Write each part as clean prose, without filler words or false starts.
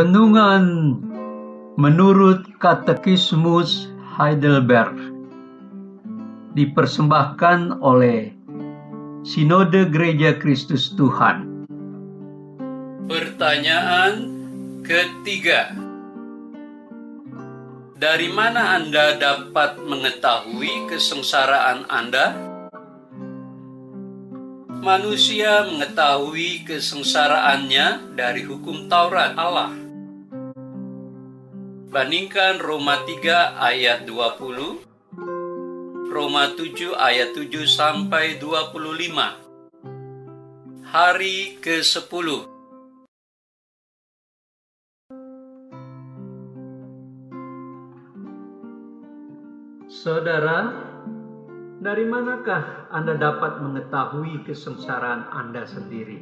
Renungan menurut Katekismus Heidelberg dipersembahkan oleh Sinode Gereja Kristus Tuhan. Pertanyaan ketiga. Dari mana Anda dapat mengetahui kesengsaraan Anda? Manusia mengetahui kesengsaraannya dari hukum Taurat Allah. Bandingkan Roma 3 ayat 20, Roma 7 ayat 7 sampai 25. Hari ke-10. Saudara, dari manakah Anda dapat mengetahui kesengsaraan Anda sendiri?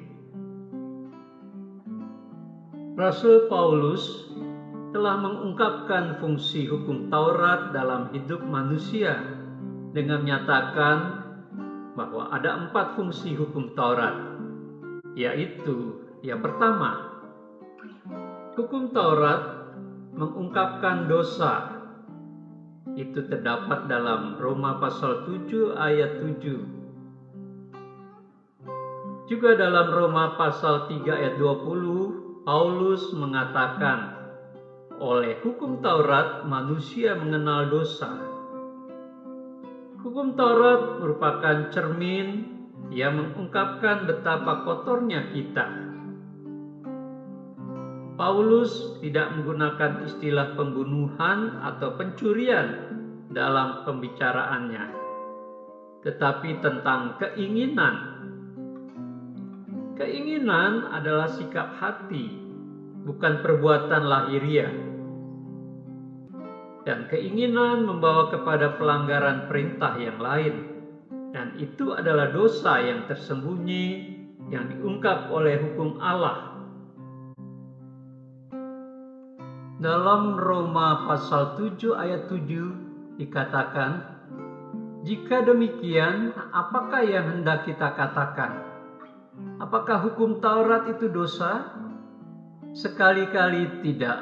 Rasul Paulus telah mengungkapkan fungsi hukum Taurat dalam hidup manusia dengan menyatakan bahwa ada 4 fungsi hukum Taurat, yaitu yang pertama, hukum Taurat mengungkapkan dosa. Itu terdapat dalam Roma pasal 7 ayat 7. Juga dalam Roma pasal 3 ayat 20, Paulus mengatakan, oleh hukum Taurat manusia mengenal dosa. Hukum Taurat merupakan cermin yang mengungkapkan betapa kotornya kita. Paulus tidak menggunakan istilah pembunuhan atau pencurian dalam pembicaraannya, tetapi tentang keinginan. Keinginan adalah sikap hati, bukan perbuatan lahiriah. Dan keinginan membawa kepada pelanggaran perintah yang lain, dan itu adalah dosa yang tersembunyi yang diungkap oleh hukum Allah. Dalam Roma pasal 7 ayat 7 dikatakan, jika demikian, apakah yang hendak kita katakan? Apakah hukum Taurat itu dosa? Sekali-kali tidak.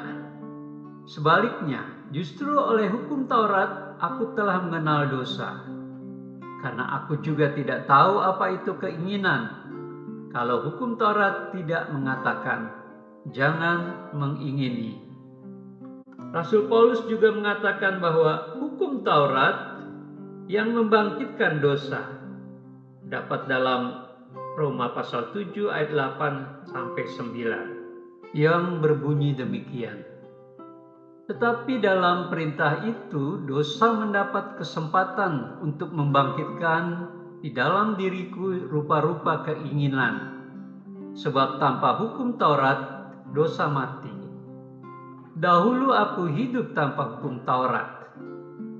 Sebaliknya, justru oleh hukum Taurat aku telah mengenal dosa. Karena aku juga tidak tahu apa itu keinginan. Kalau hukum Taurat tidak mengatakan, jangan mengingini. Rasul Paulus juga mengatakan bahwa hukum Taurat yang membangkitkan dosa dapat dalam Roma pasal 7 ayat 8 sampai 9 yang berbunyi demikian. Tetapi dalam perintah itu dosa mendapat kesempatan untuk membangkitkan di dalam diriku rupa-rupa keinginan. Sebab tanpa hukum Taurat dosa mati. Dahulu aku hidup tanpa hukum Taurat.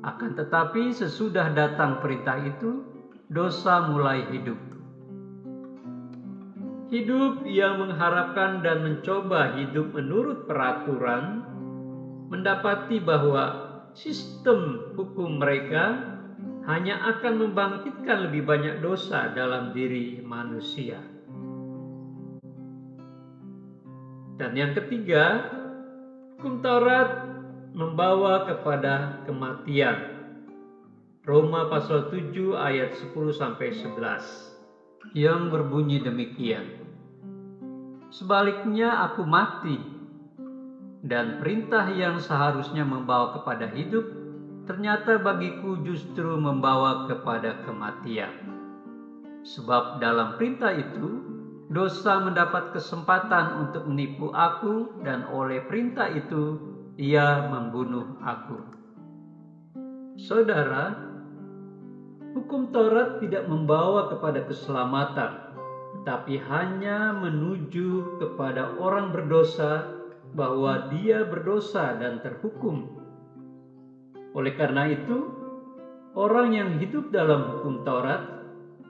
Akan tetapi sesudah datang perintah itu, dosa mulai hidup. Hidup yang mengharapkan dan mencoba hidup menurut peraturan, mendapati bahwa sistem hukum mereka hanya akan membangkitkan lebih banyak dosa dalam diri manusia. Dan yang ketiga, hukum Taurat membawa kepada kematian. Roma pasal 7 ayat 10 sampai 11 yang berbunyi demikian. Sebaliknya aku mati, dan perintah yang seharusnya membawa kepada hidup ternyata bagiku justru membawa kepada kematian. Sebab dalam perintah itu dosa mendapat kesempatan untuk menipu aku, dan oleh perintah itu ia membunuh aku. Saudara, hukum Taurat tidak membawa kepada keselamatan, tetapi hanya menuju kepada orang berdosa bahwa dia berdosa dan terhukum. Oleh karena itu, orang yang hidup dalam hukum Taurat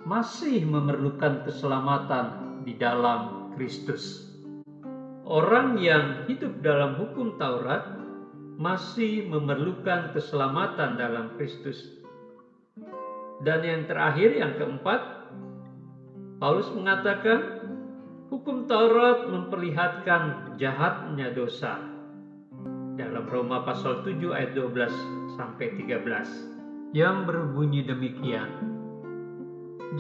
masih memerlukan keselamatan di dalam Kristus. Orang yang hidup dalam hukum Taurat masih memerlukan keselamatan dalam Kristus. Dan yang terakhir, yang keempat, Paulus mengatakan Hukum Taurat memperlihatkan jahatnya dosa. Dalam Roma pasal 7 ayat 12 sampai 13 yang berbunyi demikian.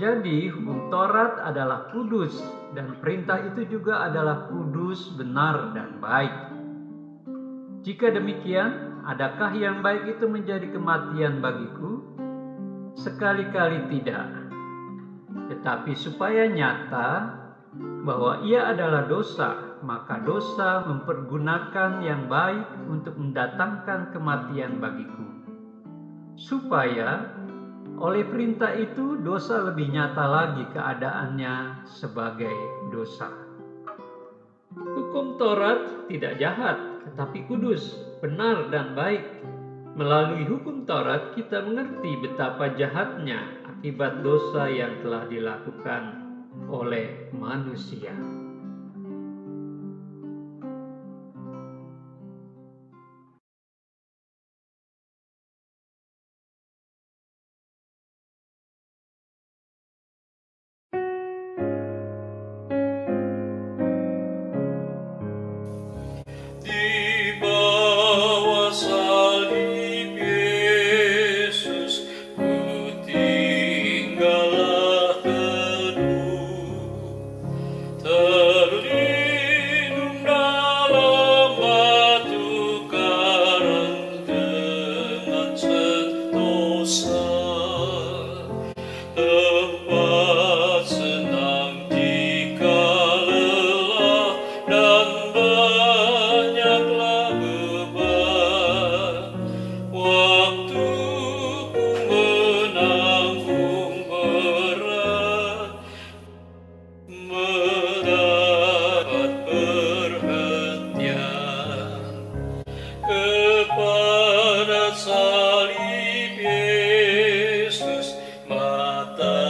Jadi hukum Taurat adalah kudus dan perintah itu juga adalah kudus, benar dan baik. Jika demikian, adakah yang baik itu menjadi kematian bagiku? Sekali-kali tidak. Tetapi supaya nyata bahwa ia adalah dosa, maka dosa mempergunakan yang baik untuk mendatangkan kematian bagiku. Supaya oleh perintah itu dosa lebih nyata lagi keadaannya sebagai dosa. Hukum Taurat tidak jahat, tetapi kudus, benar dan baik. Melalui hukum Taurat kita mengerti betapa jahatnya akibat dosa yang telah dilakukan oleh manusia. Di bawah salib Yesus, ku tinggallah teduh, terlindung dalam batu karang dengan sentosa, tempat senang jika lelah dan banyaklah beban. Waktu ku menanggung berat, mendapat perhatian kepada salib Yesus, mata